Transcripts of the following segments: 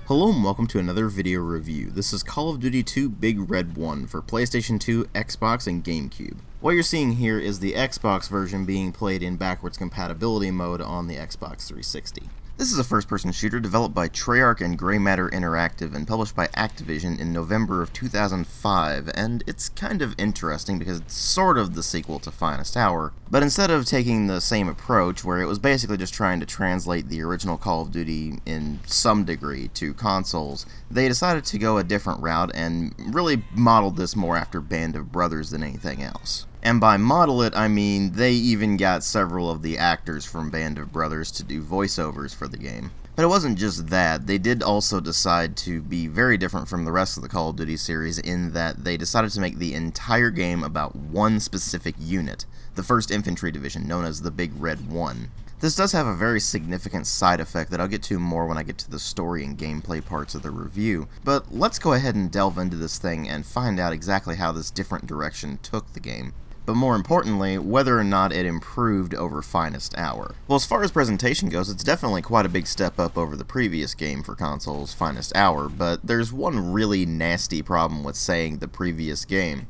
Hello and welcome to another video review. This is Call of Duty 2 Big Red 1 for PlayStation 2, Xbox, and GameCube. What you're seeing here is the Xbox version being played in backwards compatibility mode on the Xbox 360. This is a first-person shooter developed by Treyarch and Grey Matter Interactive and published by Activision in November of 2005, and it's kind of interesting because it's sort of the sequel to Finest Hour, but instead of taking the same approach where it was basically just trying to translate the original Call of Duty in some degree to consoles, they decided to go a different route and really modeled this more after Band of Brothers than anything else. And by model it, I mean they even got several of the actors from Band of Brothers to do voiceovers for the game. But it wasn't just that, they did also decide to be very different from the rest of the Call of Duty series in that they decided to make the entire game about one specific unit, the 1st Infantry Division, known as the Big Red 1. This does have a very significant side effect that I'll get to more when I get to the story and gameplay parts of the review, but let's go ahead and delve into this thing and find out exactly how this different direction took the game. But more importantly, whether or not it improved over Finest Hour. Well, as far as presentation goes, it's definitely quite a big step up over the previous game for consoles, Finest Hour, but there's one really nasty problem with saying the previous game.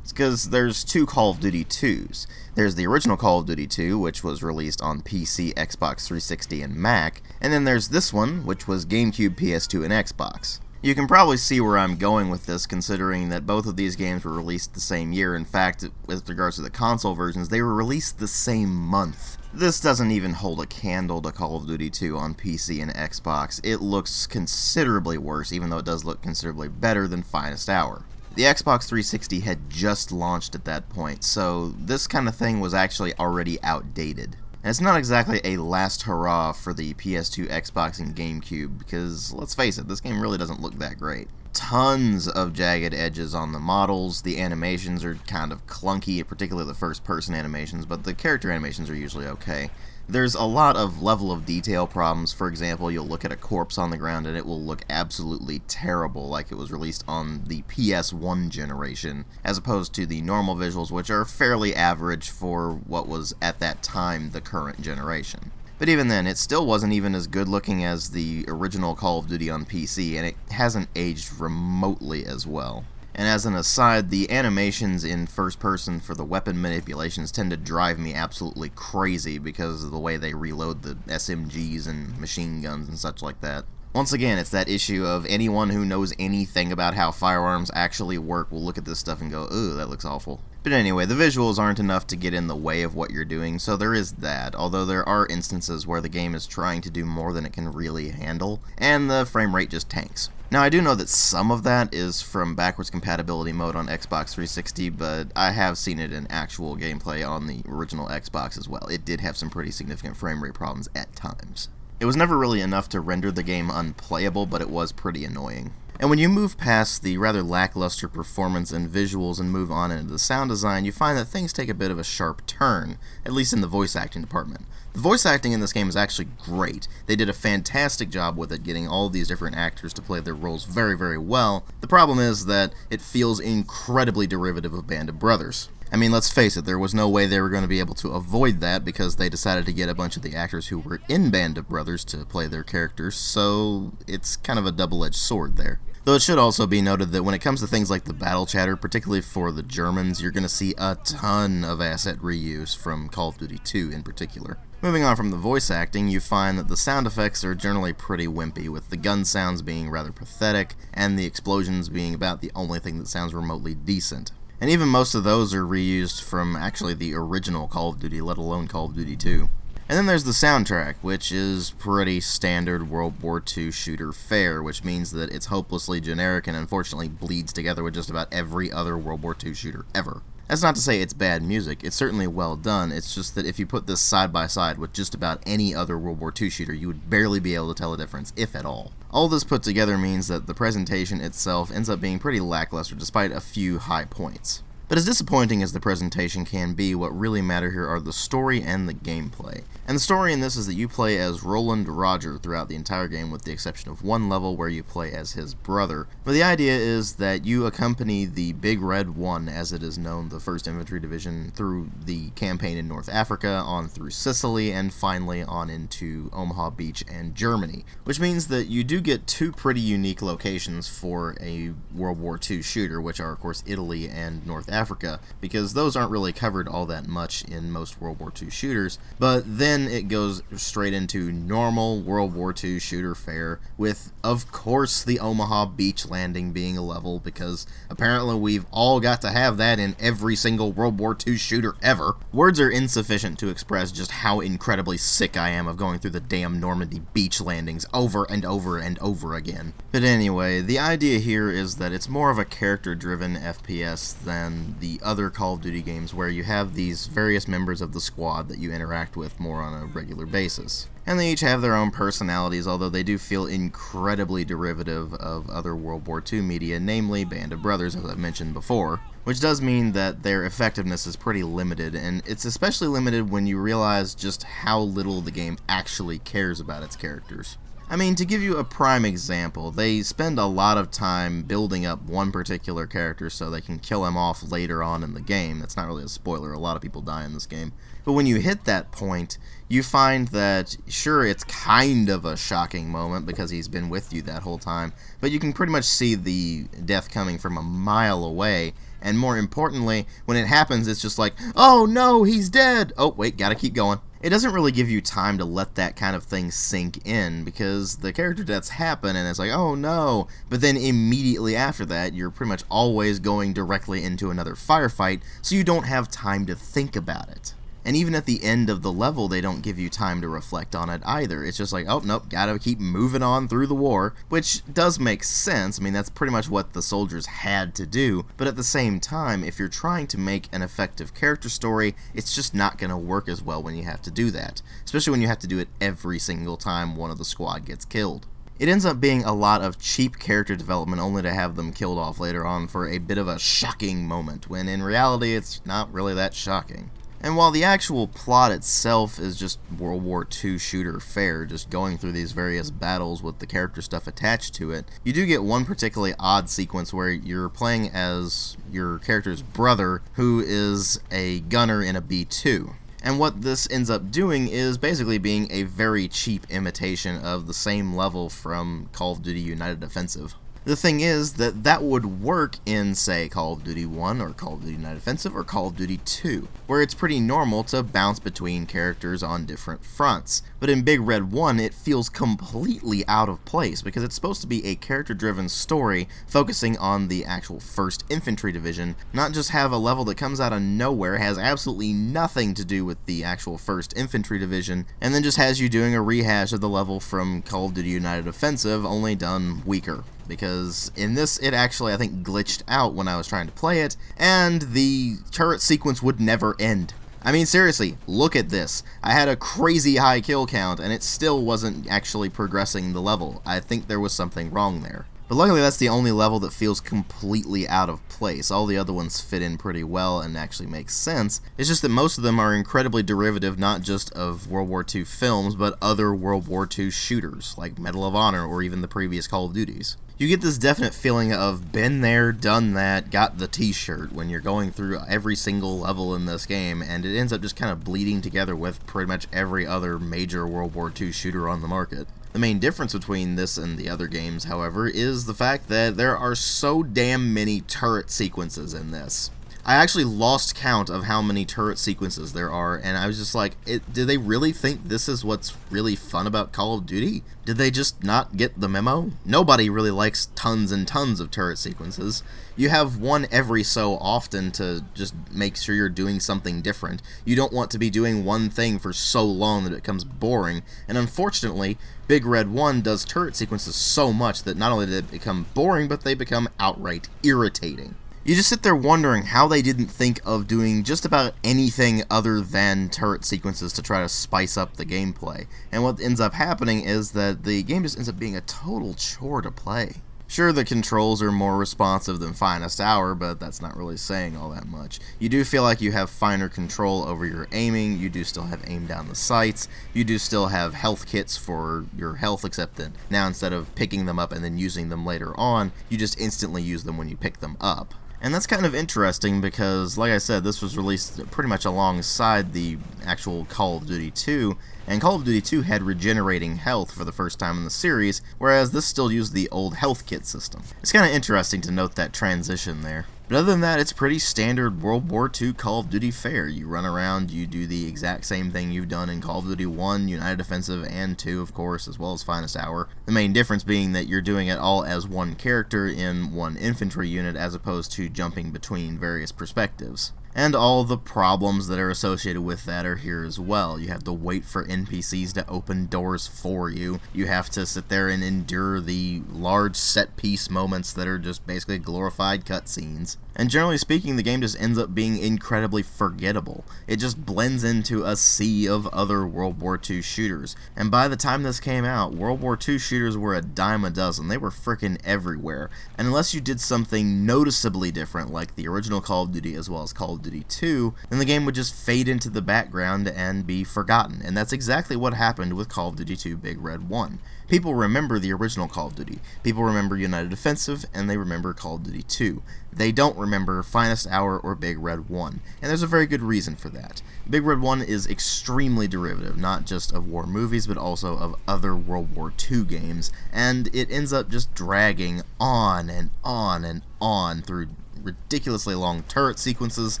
It's because there's two Call of Duty 2s. There's the original Call of Duty 2, which was released on PC, Xbox 360, and Mac, and then there's this one, which was GameCube, PS2, and Xbox. You can probably see where I'm going with this, considering that both of these games were released the same year. In fact, with regards to the console versions, they were released the same month. This doesn't even hold a candle to Call of Duty 2 on PC and Xbox. It looks considerably worse, even though it does look considerably better than Finest Hour. The Xbox 360 had just launched at that point, so this kind of thing was actually already outdated. And it's not exactly a last hurrah for the PS2, Xbox, and GameCube, because, let's face it, this game really doesn't look that great. Tons of jagged edges on the models, the animations are kind of clunky, particularly the first-person animations, but the character animations are usually okay. There's a lot of level of detail problems. For example, you'll look at a corpse on the ground and it will look absolutely terrible, like it was released on the PS1 generation, as opposed to the normal visuals, which are fairly average for what was at that time the current generation. But even then, it still wasn't even as good looking as the original Call of Duty on PC, and it hasn't aged remotely as well. And as an aside, the animations in first person for the weapon manipulations tend to drive me absolutely crazy because of the way they reload the SMGs and machine guns and such like that. Once again, it's that issue of anyone who knows anything about how firearms actually work will look at this stuff and go, "Ooh, that looks awful." But anyway, the visuals aren't enough to get in the way of what you're doing, so there is that, although there are instances where the game is trying to do more than it can really handle, and the frame rate just tanks. Now, I do know that some of that is from backwards compatibility mode on Xbox 360, but I have seen it in actual gameplay on the original Xbox as well. It did have some pretty significant frame rate problems at times. It was never really enough to render the game unplayable, but it was pretty annoying. And when you move past the rather lackluster performance and visuals and move on into the sound design, you find that things take a bit of a sharp turn, at least in the voice acting department. The voice acting in this game is actually great. They did a fantastic job with it, getting all these different actors to play their roles very, very well. The problem is that it feels incredibly derivative of Band of Brothers. I mean, let's face it, there was no way they were going to be able to avoid that because they decided to get a bunch of the actors who were in Band of Brothers to play their characters, so it's kind of a double-edged sword there. Though it should also be noted that when it comes to things like the battle chatter, particularly for the Germans, you're going to see a ton of asset reuse from Call of Duty 2 in particular. Moving on from the voice acting, you find that the sound effects are generally pretty wimpy, with the gun sounds being rather pathetic, and the explosions being about the only thing that sounds remotely decent. And even most of those are reused from actually the original Call of Duty, let alone Call of Duty 2. And then there's the soundtrack, which is pretty standard World War II shooter fare, which means that it's hopelessly generic and unfortunately bleeds together with just about every other World War II shooter ever. That's not to say it's bad music, it's certainly well done, it's just that if you put this side by side with just about any other World War II shooter, you would barely be able to tell a difference, if at all. All this put together means that the presentation itself ends up being pretty lackluster despite a few high points. But as disappointing as the presentation can be, what really matter here are the story and the gameplay. And the story in this is that you play as Roland Roger throughout the entire game, with the exception of one level where you play as his brother. But the idea is that you accompany the Big Red 1, as it is known, the 1st Infantry Division, through the campaign in North Africa, on through Sicily, and finally on into Omaha Beach and Germany. Which means that you do get two pretty unique locations for a World War II shooter, which are of course Italy and North Africa, because those aren't really covered all that much in most World War II shooters. But then it goes straight into normal World War II shooter fare, with of course the Omaha Beach landing being a level, because apparently we've all got to have that in every single World War II shooter ever. Words are insufficient to express just how incredibly sick I am of going through the damn Normandy beach landings over and over and over again. But anyway, the idea here is that it's more of a character-driven FPS than the other Call of Duty games, where you have these various members of the squad that you interact with more on a regular basis. And they each have their own personalities, although they do feel incredibly derivative of other World War II media, namely Band of Brothers, as I've mentioned before, which does mean that their effectiveness is pretty limited, and it's especially limited when you realize just how little the game actually cares about its characters. I mean, to give you a prime example, they spend a lot of time building up one particular character so they can kill him off later on in the game. That's not really a spoiler, a lot of people die in this game. But when you hit that point, you find that, sure, it's kind of a shocking moment because he's been with you that whole time, but you can pretty much see the death coming from a mile away, and more importantly, when it happens, it's just like, oh no, he's dead! Oh, wait, gotta keep going. It doesn't really give you time to let that kind of thing sink in, because the character deaths happen and it's like, oh no, but then immediately after that, you're pretty much always going directly into another firefight, so you don't have time to think about it. And even at the end of the level, they don't give you time to reflect on it either. It's just like, oh, nope, gotta keep moving on through the war, which does make sense. I mean, that's pretty much what the soldiers had to do. But at the same time, if you're trying to make an effective character story, it's just not gonna work as well when you have to do that, especially when you have to do it every single time one of the squad gets killed. It ends up being a lot of cheap character development only to have them killed off later on for a bit of a shocking moment, when in reality it's not really that shocking. And while the actual plot itself is just World War II shooter fare, just going through these various battles with the character stuff attached to it, you do get one particularly odd sequence where you're playing as your character's brother, who is a gunner in a B-2. And what this ends up doing is basically being a very cheap imitation of the same level from Call of Duty United Offensive. The thing is that that would work in, say, Call of Duty 1 or Call of Duty United Offensive or Call of Duty 2, where it's pretty normal to bounce between characters on different fronts. But in Big Red 1, it feels completely out of place because it's supposed to be a character-driven story focusing on the actual 1st Infantry Division, not just have a level that comes out of nowhere, has absolutely nothing to do with the actual 1st Infantry Division, and then just has you doing a rehash of the level from Call of Duty United Offensive, only done weaker. Because in this, it actually, I think, glitched out when I was trying to play it, and the turret sequence would never end. I mean, seriously, look at this. I had a crazy high kill count, and it still wasn't actually progressing the level. I think there was something wrong there. But luckily, that's the only level that feels completely out of place. All the other ones fit in pretty well and actually make sense. It's just that most of them are incredibly derivative, not just of World War II films, but other World War II shooters, like Medal of Honor or even the previous Call of Duties. You get this definite feeling of been there, done that, got the t-shirt when you're going through every single level in this game, and it ends up just kind of bleeding together with pretty much every other major World War II shooter on the market. The main difference between this and the other games, however, is the fact that there are so damn many turret sequences in this. I actually lost count of how many turret sequences there are, and I was just like, did they really think this is what's really fun about Call of Duty? Did they just not get the memo? Nobody really likes tons and tons of turret sequences. You have one every so often to just make sure you're doing something different. You don't want to be doing one thing for so long that it becomes boring, and unfortunately, Big Red 1 does turret sequences so much that not only did it become boring, but they become outright irritating. You just sit there wondering how they didn't think of doing just about anything other than turret sequences to try to spice up the gameplay. And what ends up happening is that the game just ends up being a total chore to play. Sure, the controls are more responsive than Finest Hour, but that's not really saying all that much. You do feel like you have finer control over your aiming, you do still have aim down the sights, you do still have health kits for your health, except that now instead of picking them up and then using them later on, you just instantly use them when you pick them up. And that's kind of interesting because, like I said, this was released pretty much alongside the actual Call of Duty 2, and Call of Duty 2 had regenerating health for the first time in the series, whereas this still used the old health kit system. It's kind of interesting to note that transition there. But other than that, it's pretty standard World War II Call of Duty fare. You run around, you do the exact same thing you've done in Call of Duty 1, United Offensive, and 2, of course, as well as Finest Hour. The main difference being that you're doing it all as one character in one infantry unit as opposed to jumping between various perspectives. And all the problems that are associated with that are here as well. You have to wait for NPCs to open doors for you. You have to sit there and endure the large set-piece moments that are just basically glorified cutscenes. And generally speaking, the game just ends up being incredibly forgettable. It just blends into a sea of other World War II shooters. And by the time this came out, World War II shooters were a dime a dozen. They were frickin' everywhere. And unless you did something noticeably different, like the original Call of Duty as well as Call of Duty 2, then the game would just fade into the background and be forgotten. And that's exactly what happened with Call of Duty 2 Big Red 1. People remember the original Call of Duty. People remember United Offensive, and they remember Call of Duty 2. They don't remember Finest Hour or Big Red 1, and there's a very good reason for that. Big Red 1 is extremely derivative, not just of war movies, but also of other World War II games, and it ends up just dragging on and on and on through ridiculously long turret sequences,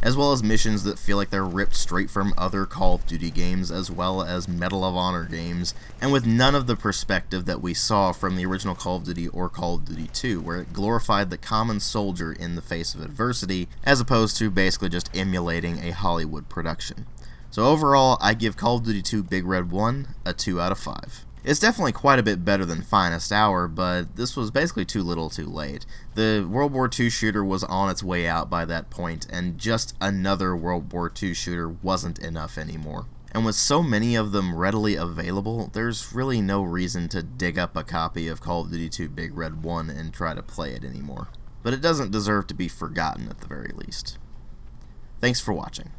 as well as missions that feel like they're ripped straight from other Call of Duty games, as well as Medal of Honor games, and with none of the perspective that we saw from the original Call of Duty or Call of Duty 2, where it glorified the common soldier in the face of adversity, as opposed to basically just emulating a Hollywood production. So overall, I give Call of Duty 2 Big Red 1 a 2 out of 5. It's definitely quite a bit better than Finest Hour, but this was basically too little too late. The World War II shooter was on its way out by that point, and just another World War II shooter wasn't enough anymore. And with so many of them readily available, there's really no reason to dig up a copy of Call of Duty 2 Big Red 1 and try to play it anymore. But it doesn't deserve to be forgotten at the very least. Thanks for watching.